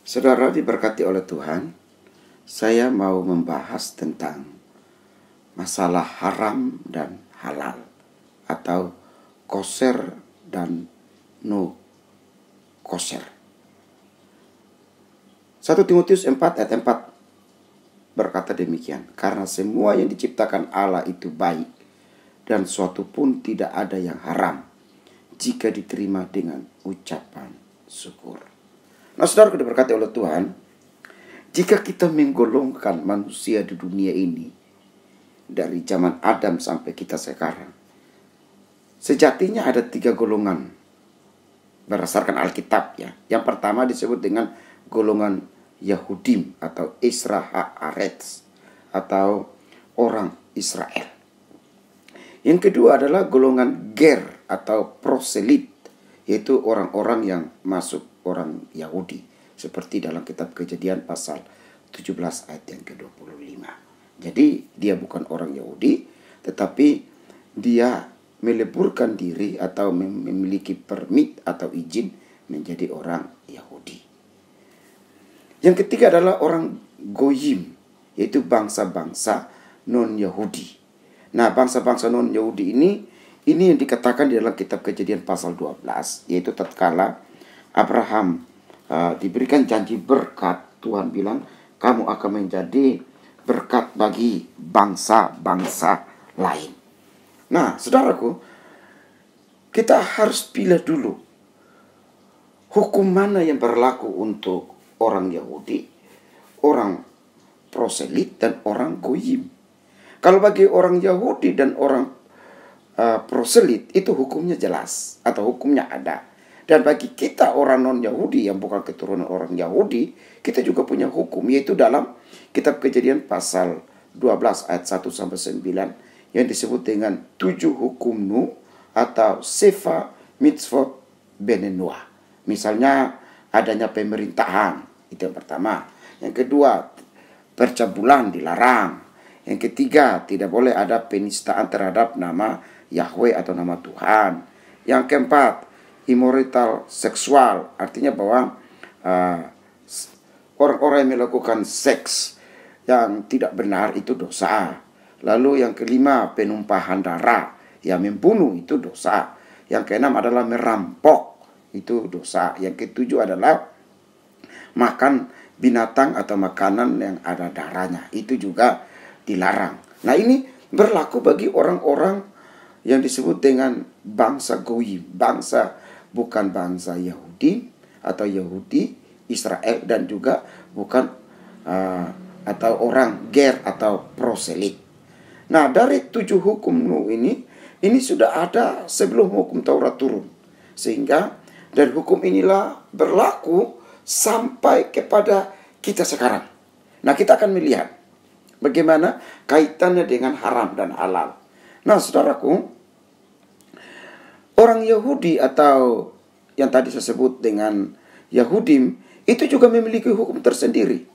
Saudara diberkati oleh Tuhan, saya mau membahas tentang masalah haram dan halal atau kosher dan no kosher. 1 Timotius 4 ayat 4 berkata demikian, karena semua yang diciptakan Allah itu baik dan suatu pun tidak ada yang haram jika diterima dengan ucapan syukur. Nah, saudara diberkati oleh Tuhan, jika kita menggolongkan manusia di dunia ini dari zaman Adam sampai kita sekarang, sejatinya ada 3 golongan berdasarkan Alkitab ya. Yang pertama disebut dengan golongan Yahudim atau Isra'aretz atau orang Israel. Yang kedua adalah golongan Ger atau proselit, yaitu orang-orang yang masuk orang Yahudi, seperti dalam kitab Kejadian pasal 17 ayat yang ke-25. Jadi dia bukan orang Yahudi, tetapi dia meleburkan diri atau memiliki permit atau izin menjadi orang Yahudi. Yang ketiga adalah orang Goyim, yaitu bangsa-bangsa non-Yahudi. Nah, bangsa-bangsa non-Yahudi ini yang dikatakan di dalam kitab Kejadian pasal 12, yaitu tatkala Abraham diberikan janji berkat, Tuhan bilang, kamu akan menjadi berkat bagi bangsa-bangsa lain. Nah, saudaraku, kita harus pilih dulu hukum mana yang berlaku untuk orang Yahudi, orang proselit, dan orang Goyim. Kalau bagi orang Yahudi dan orang proselit itu hukumnya jelas atau hukumnya ada. Dan bagi kita orang non-Yahudi yang bukan keturunan orang Yahudi, kita juga punya hukum, yaitu dalam kitab Kejadian pasal 12 ayat 1-9 yang disebut dengan 7 hukum Nuh atau Sefa Mitzvot Benenua. Misalnya adanya pemerintahan, itu yang pertama. Yang kedua, percabulan dilarang. Yang ketiga, tidak boleh ada penistaan terhadap nama Yahweh atau nama Tuhan. Yang keempat, immoral seksual, artinya bahwa orang-orang yang melakukan seks yang tidak benar itu dosa. Lalu yang kelima, penumpahan darah, yang membunuh itu dosa. Yang keenam adalah merampok, itu dosa. Yang ketujuh adalah makan binatang atau makanan yang ada darahnya, itu juga dilarang. Nah, ini berlaku bagi orang-orang yang disebut dengan bangsa Goyim, bangsa bukan bangsa Yahudi atau Yahudi Israel, dan juga bukan atau orang Ger atau proselit. Nah, dari 7 hukum Nuh ini sudah ada sebelum hukum Taurat turun, sehingga dari hukum inilah berlaku sampai kepada kita sekarang. Nah, kita akan melihat bagaimana kaitannya dengan haram dan halal. Nah, saudaraku, orang Yahudi atau yang tadi saya sebut dengan Yahudim itu juga memiliki hukum tersendiri.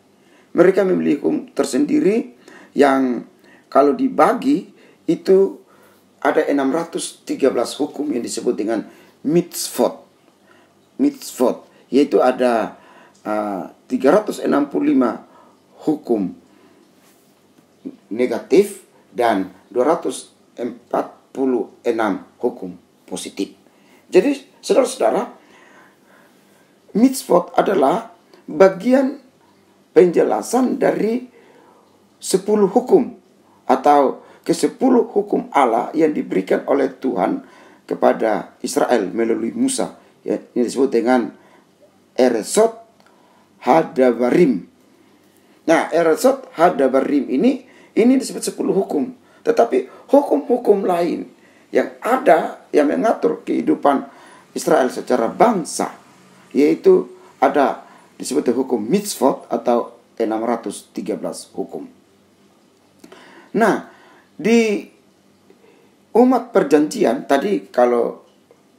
Mereka memiliki hukum tersendiri yang kalau dibagi itu ada 613 hukum yang disebut dengan mitzvot. Mitzvot, yaitu ada 365 hukum negatif dan 246 hukum positif. Jadi saudara-saudara, mitzvot adalah bagian penjelasan dari 10 hukum atau ke-10 hukum Allah yang diberikan oleh Tuhan kepada Israel melalui Musa, yang disebut dengan Eresot Hadabarim. Nah, Eresot Hadabarim ini disebut 10 hukum. Tetapi hukum-hukum lain yang ada yang mengatur kehidupan Israel secara bangsa, yaitu ada disebut hukum mitzvot atau 613 hukum. Nah, di umat perjanjian tadi, kalau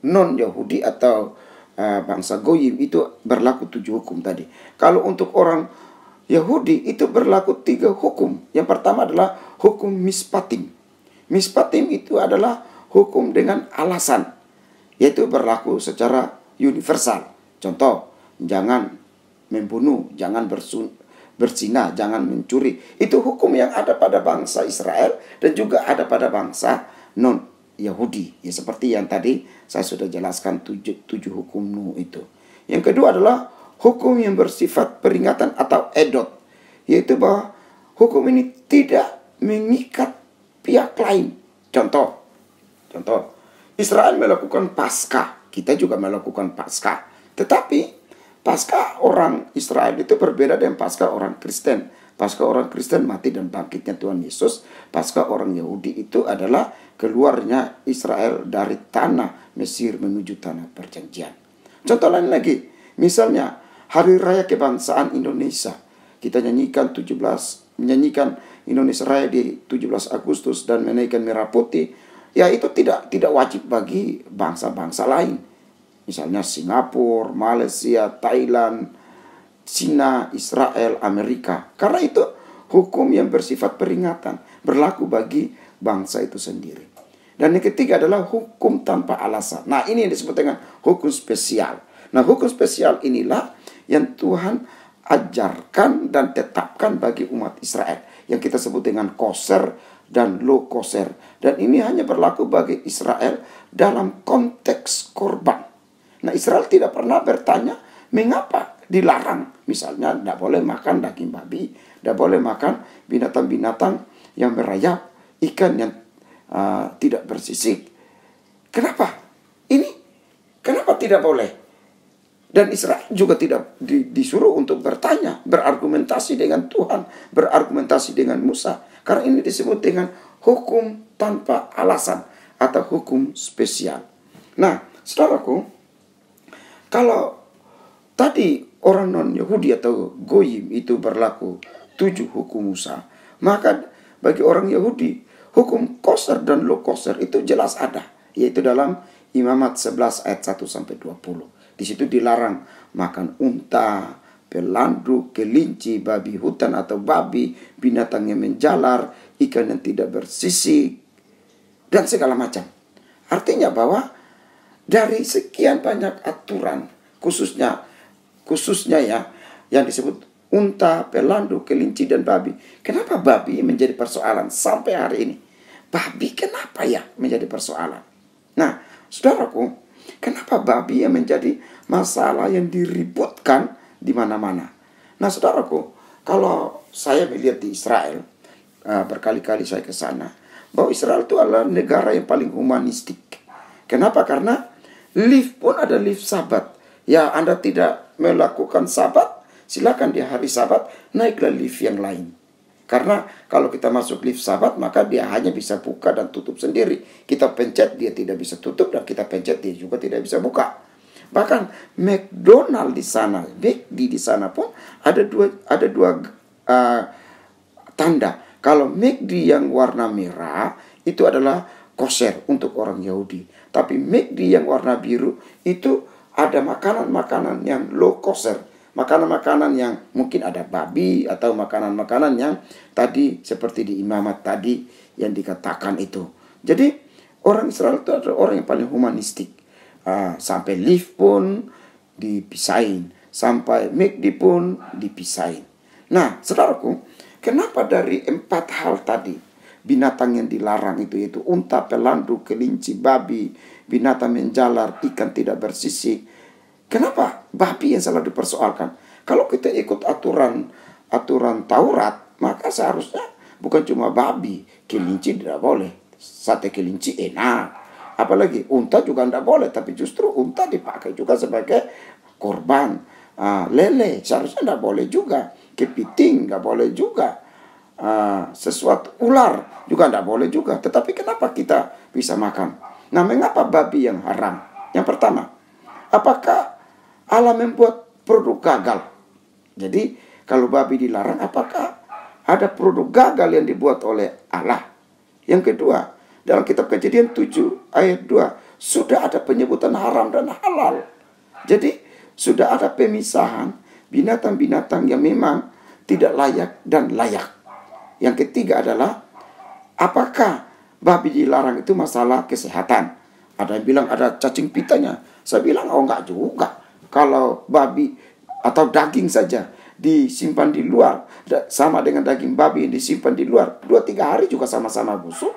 non-Yahudi atau bangsa Goyim itu berlaku 7 hukum tadi. Kalau untuk orang Yahudi itu berlaku 3 hukum. Yang pertama adalah hukum mispatim. Mispatim itu adalah hukum dengan alasan, yaitu berlaku secara universal. Contoh, jangan membunuh, jangan berzina, jangan mencuri. Itu hukum yang ada pada bangsa Israel dan juga ada pada bangsa non-Yahudi. Ya, seperti yang tadi saya sudah jelaskan tujuh hukum Nuh itu. Yang kedua adalah hukum yang bersifat peringatan atau edot. Yaitu bahwa hukum ini tidak mengikat pihak lain. Contoh, Israel melakukan Paskah, kita juga melakukan Paskah. Tetapi Paskah orang Israel itu berbeda dengan Paskah orang Kristen. Paskah orang Kristen mati dan bangkitnya Tuhan Yesus. Paskah orang Yahudi itu adalah keluarnya Israel dari tanah Mesir menuju tanah perjanjian. Contoh lain lagi, misalnya Hari Raya Kebangsaan Indonesia. Kita menyanyikan Indonesia Raya di 17 Agustus dan menaikkan merah putih. Ya, itu tidak wajib bagi bangsa-bangsa lain. Misalnya Singapura, Malaysia, Thailand, Cina, Israel, Amerika. Karena itu hukum yang bersifat peringatan, berlaku bagi bangsa itu sendiri. Dan yang ketiga adalah hukum tanpa alasan. Nah, ini yang disebut dengan hukum spesial. Nah, hukum spesial inilah yang Tuhan ajarkan dan tetapkan bagi umat Israel, yang kita sebut dengan koser dan lo koser. Dan ini hanya berlaku bagi Israel dalam konteks korban. Nah, Israel tidak pernah bertanya mengapa dilarang. Misalnya tidak boleh makan daging babi, tidak boleh makan binatang-binatang yang merayap, ikan yang tidak bersisik. Kenapa? Kenapa tidak boleh? Dan Israel juga tidak disuruh untuk bertanya, berargumentasi dengan Tuhan, berargumentasi dengan Musa. Karena ini disebut dengan hukum tanpa alasan atau hukum spesial. Nah, saudaraku, kalau tadi orang non-Yahudi atau Goyim itu berlaku 7 hukum Musa, maka bagi orang Yahudi, hukum koser dan lo koser itu jelas ada. Yaitu dalam Imamat 11 ayat 1-20. Di situ dilarang makan unta, pelanduk, kelinci, babi hutan atau babi, binatang yang menjalar, ikan yang tidak bersisik, dan segala macam. Artinya bahwa dari sekian banyak aturan, khususnya ya, yang disebut unta, pelanduk, kelinci, dan babi. Kenapa babi menjadi persoalan sampai hari ini? Babi kenapa ya menjadi persoalan? Nah, saudaraku, kenapa babi yang menjadi masalah yang diributkan di mana-mana? Nah, saudaraku, kalau saya melihat di Israel, berkali-kali saya ke sana, bahwa Israel itu adalah negara yang paling humanistik. Kenapa? Karena lift pun ada lift Sabat. Ya, Anda tidak melakukan Sabat, silakan di hari Sabat naiklah lift yang lain. Karena kalau kita masuk lift Sabat, maka dia hanya bisa buka dan tutup sendiri. Kita pencet, dia tidak bisa tutup, dan kita pencet, dia juga tidak bisa buka. Bahkan McDonald di sana, McD di sana pun ada dua tanda. Kalau McD yang warna merah itu adalah kosher untuk orang Yahudi. Tapi McD yang warna biru itu ada makanan-makanan yang low kosher. Makanan-makanan yang mungkin ada babi atau makanan-makanan yang tadi seperti di Imamat tadi yang dikatakan itu. Jadi orang Israel itu adalah orang yang paling humanistik. Sampai lift pun dipisahin, sampai McD pun dipisahin. Nah, saudaraku, kenapa dari 4 hal tadi binatang yang dilarang itu, yaitu unta, pelanduk, kelinci, babi, binatang menjalar, ikan tidak bersisik, kenapa babi yang selalu dipersoalkan? Kalau kita ikut aturan Taurat, maka seharusnya bukan cuma babi, kelinci tidak boleh, sate kelinci enak. Apalagi unta juga tidak boleh, tapi justru unta dipakai juga sebagai korban. Lele seharusnya tidak boleh juga, kepiting tidak boleh juga, sesuatu ular juga tidak boleh juga. Tetapi kenapa kita bisa makan? Nah, mengapa babi yang haram? Yang pertama, apakah Allah membuat produk gagal? Jadi kalau babi dilarang, apakah ada produk gagal yang dibuat oleh Allah? Yang kedua, dalam kitab Kejadian 7 ayat 2 sudah ada penyebutan haram dan halal. Jadi sudah ada pemisahan binatang-binatang yang memang tidak layak dan layak. Yang ketiga adalah apakah babi dilarang itu masalah kesehatan? Ada yang bilang ada cacing pitanya. Saya bilang enggak juga. Kalau babi atau daging saja disimpan di luar, sama dengan daging babi yang disimpan di luar, 2-3 hari juga sama-sama busuk.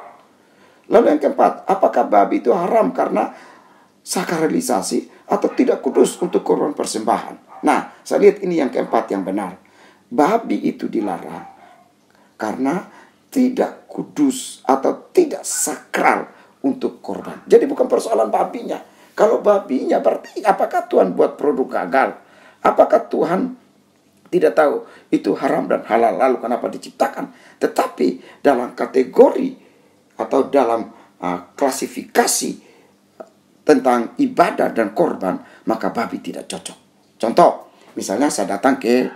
Lalu yang keempat, apakah babi itu haram karena sakralisasi atau tidak kudus untuk korban persembahan? Nah, saya lihat ini yang keempat yang benar. Babi itu dilarang karena tidak kudus atau tidak sakral untuk korban. Jadi bukan persoalan babinya. Kalau babinya berarti apakah Tuhan buat produk gagal? Apakah Tuhan tidak tahu itu haram dan halal, lalu kenapa diciptakan? Tetapi dalam kategori atau dalam klasifikasi tentang ibadah dan korban, maka babi tidak cocok. Contoh, misalnya saya datang ke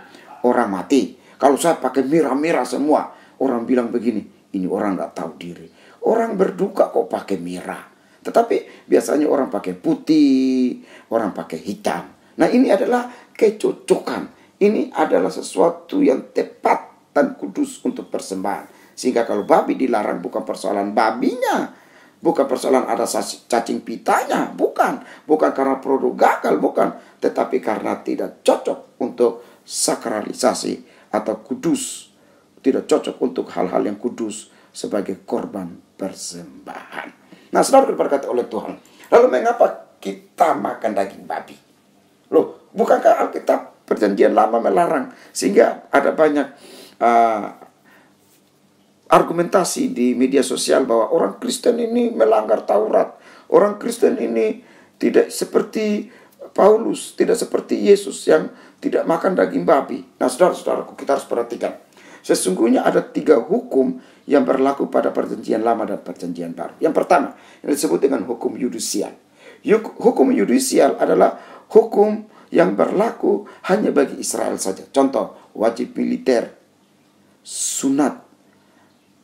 orang mati. Kalau saya pakai merah-merah semua, orang bilang begini, ini orang nggak tahu diri. Orang berduka kok pakai merah. Tetapi biasanya orang pakai putih, orang pakai hitam. Nah, ini adalah kecocokan. Ini adalah sesuatu yang tepat dan kudus untuk persembahan. Sehingga kalau babi dilarang bukan persoalan babinya, bukan persoalan ada cacing pitanya, bukan karena produk gagal, bukan, tetapi karena tidak cocok untuk sakralisasi atau kudus, tidak cocok untuk hal-hal yang kudus sebagai korban persembahan. Nah, saudara berkata oleh Tuhan, lalu mengapa kita makan daging babi? Loh, bukankah Alkitab Perjanjian Lama melarang? Sehingga ada banyak argumentasi di media sosial bahwa orang Kristen ini melanggar Taurat. Orang Kristen ini tidak seperti Paulus, tidak seperti Yesus yang tidak makan daging babi. Nah, saudara-saudaraku, kita harus perhatikan. Sesungguhnya ada 3 hukum yang berlaku pada Perjanjian Lama dan Perjanjian Baru. Yang pertama, yang disebut dengan hukum yudisial. Hukum yudisial adalah hukum yang berlaku hanya bagi Israel saja. Contoh, wajib militer, sunat,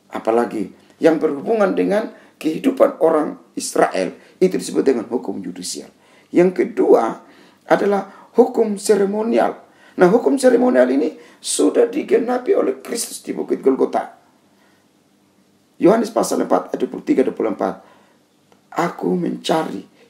apalagi yang berhubungan dengan kehidupan orang Israel, itu disebut dengan hukum yudisial. Yang kedua adalah hukum seremonial. Nah, hukum seremonial ini sudah digenapi oleh Kristus di Bukit Golgota. Yohanes pasal 4 ayat 23-24.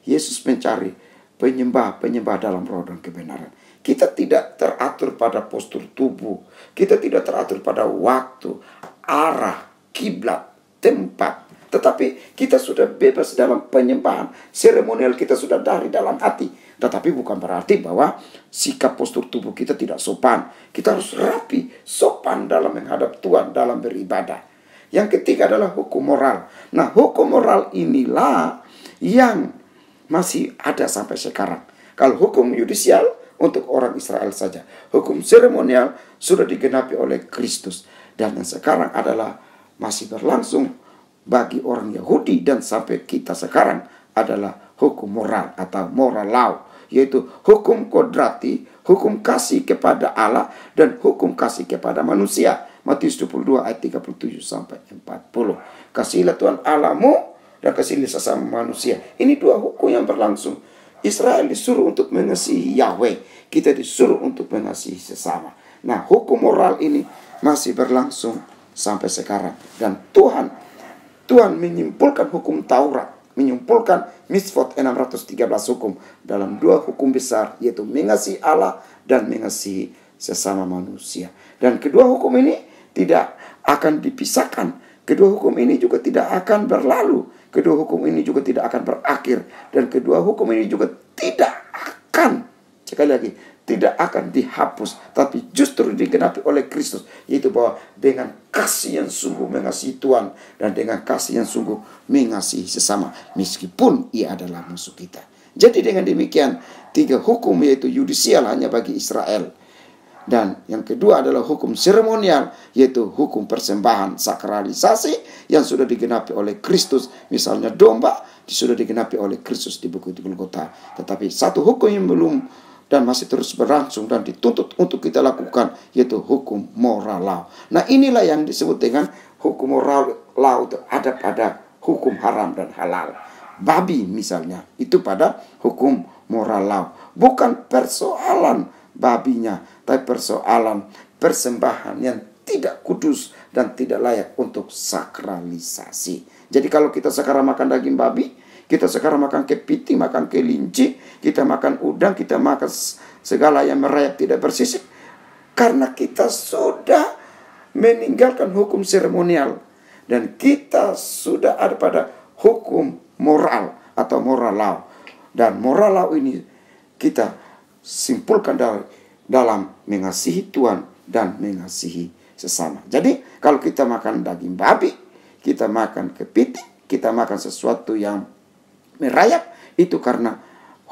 Yesus mencari penyembah dalam roh dan kebenaran. Kita tidak teratur pada postur tubuh. Kita tidak teratur pada waktu, arah, kiblat, tempat. Tetapi kita sudah bebas dalam penyembahan. Seremonial kita sudah dari dalam hati. Tetapi bukan berarti bahwa sikap postur tubuh kita tidak sopan. Kita harus rapi, sopan dalam menghadap Tuhan, dalam beribadah. Yang ketiga adalah hukum moral. Nah, hukum moral inilah yang masih ada sampai sekarang. Kalau hukum yudisial untuk orang Israel saja. Hukum seremonial sudah digenapi oleh Kristus. Dan yang sekarang adalah masih berlangsung bagi orang Yahudi dan sampai kita sekarang adalah hukum moral atau moral law, yaitu hukum kodrati, hukum kasih kepada Allah dan hukum kasih kepada manusia. Matius 22 ayat 37 sampai 40. Kasihilah Tuhan Allahmu dan kasihilah sesama manusia. Ini 2 hukum yang berlangsung. Israel disuruh untuk mengasihi Yahweh, kita disuruh untuk mengasihi sesama. Nah, hukum moral ini masih berlangsung sampai sekarang. Dan Tuhan menyimpulkan hukum Taurat, menyimpulkan mitzvot 613 hukum dalam 2 hukum besar, yaitu mengasihi Allah dan mengasihi sesama manusia. Dan kedua hukum ini tidak akan dipisahkan. Kedua hukum ini juga tidak akan berlalu. Kedua hukum ini juga tidak akan berakhir. Dan kedua hukum ini juga tidak akan, sekali lagi, tidak akan dihapus, tapi justru digenapi oleh Kristus, yaitu bahwa dengan kasih yang sungguh mengasihi Tuhan dan dengan kasih yang sungguh mengasihi sesama, meskipun ia adalah musuh kita. Jadi dengan demikian 3 hukum, yaitu yudisial hanya bagi Israel, dan yang kedua adalah hukum seremonial, yaitu hukum persembahan sakralisasi yang sudah digenapi oleh Kristus. Misalnya domba sudah digenapi oleh Kristus di Bukit Golgota. Tetapi satu hukum yang belum dan masih terus berlangsung dan dituntut untuk kita lakukan, yaitu hukum moral law. Nah, inilah yang disebut dengan hukum moral law, itu ada pada hukum haram dan halal. Babi misalnya, itu pada hukum moral law. Bukan persoalan babinya, tapi persoalan persembahan yang tidak kudus dan tidak layak untuk sakralisasi. Jadi kalau kita sekarang makan daging babi, kita sekarang makan kepiting, makan kelinci, kita makan udang, kita makan segala yang merayap tidak bersisik. Karena kita sudah meninggalkan hukum seremonial. Dan kita sudah ada pada hukum moral atau moral law. Dan moral law ini kita simpulkan dalam mengasihi Tuhan dan mengasihi sesama. Jadi kalau kita makan daging babi, kita makan kepiting, kita makan sesuatu yang merayap, itu karena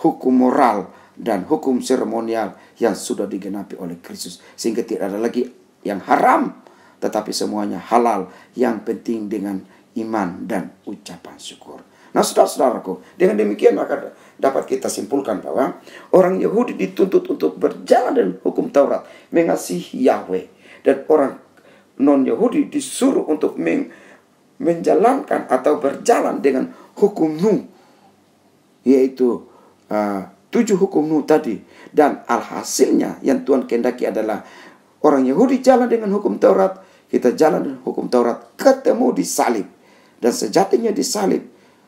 hukum moral dan hukum seremonial yang sudah digenapi oleh Kristus. Sehingga tidak ada lagi yang haram, tetapi semuanya halal. Yang penting dengan iman dan ucapan syukur. Nah, saudara-saudaraku, dengan demikian maka dapat kita simpulkan bahwa orang Yahudi dituntut untuk berjalan dengan hukum Taurat, mengasihi Yahweh. Dan orang non-Yahudi disuruh untuk menjalankan atau berjalan dengan hukum Nuh, yaitu 7 hukum Nuh tadi. Dan alhasilnya yang Tuhan kehendaki adalah orang Yahudi jalan dengan hukum Taurat, kita jalan dengan hukum Taurat, ketemu di salib. Dan sejatinya di salib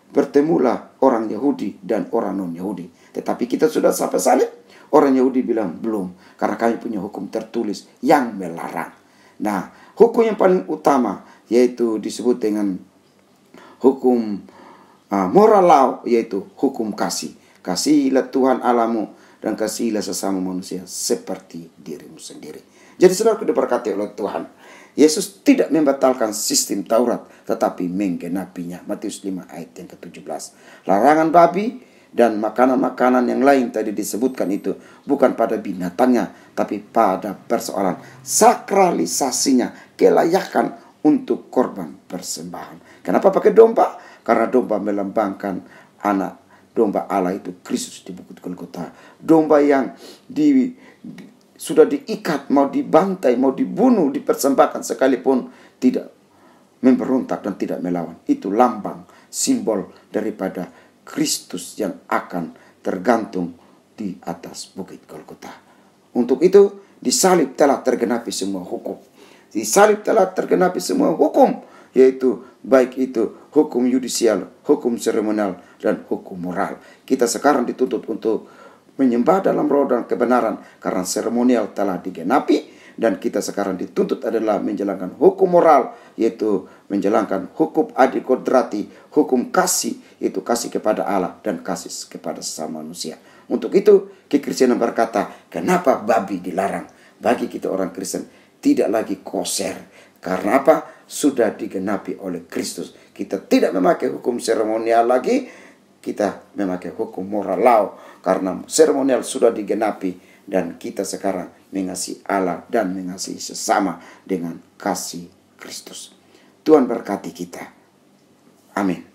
bertemulah orang Yahudi dan orang non-Yahudi. Tetapi kita sudah sampai salib, orang Yahudi bilang belum, karena kami punya hukum tertulis yang melarang. Nah, hukum yang paling utama yaitu disebut dengan hukum moral law, yaitu hukum kasih. Kasihilah Tuhan Allahmu dan kasihilah sesama manusia seperti dirimu sendiri. Jadi saudara diberkati oleh Tuhan, Yesus tidak membatalkan sistem Taurat, tetapi menggenapinya. Matius 5 ayat yang ke-17. Larangan babi dan makanan-makanan yang lain tadi disebutkan itu bukan pada binatangnya, tapi pada persoalan sakralisasinya, kelayakan untuk korban persembahan. Kenapa pakai domba? Karena domba melambangkan anak domba Allah itu Kristus di bukit Golgota. Domba yang sudah diikat, mau dibantai, mau dibunuh, dipersembahkan sekalipun tidak memberontak dan tidak melawan. Itu lambang, simbol daripada Kristus yang akan tergantung di atas bukit Golgota. Untuk itu di salib telah tergenapi semua hukum. Di salib telah tergenapi semua hukum, yaitu baik itu hukum yudisial, hukum seremonial, dan hukum moral. Kita sekarang dituntut untuk menyembah dalam roh dan kebenaran karena seremonial telah digenapi, dan kita sekarang dituntut adalah menjalankan hukum moral, yaitu menjalankan hukum adil kodrati, hukum kasih, yaitu kasih kepada Allah dan kasih kepada sesama manusia. Untuk itu kekristenan berkata, kenapa babi dilarang? Bagi kita orang Kristen tidak lagi koser. Karena apa? Sudah digenapi oleh Kristus. Kita tidak memakai hukum seremonial lagi, kita memakai hukum moral law, karena seremonial sudah digenapi, dan kita sekarang mengasihi Allah dan mengasihi sesama dengan kasih Kristus. Tuhan berkati kita. Amin.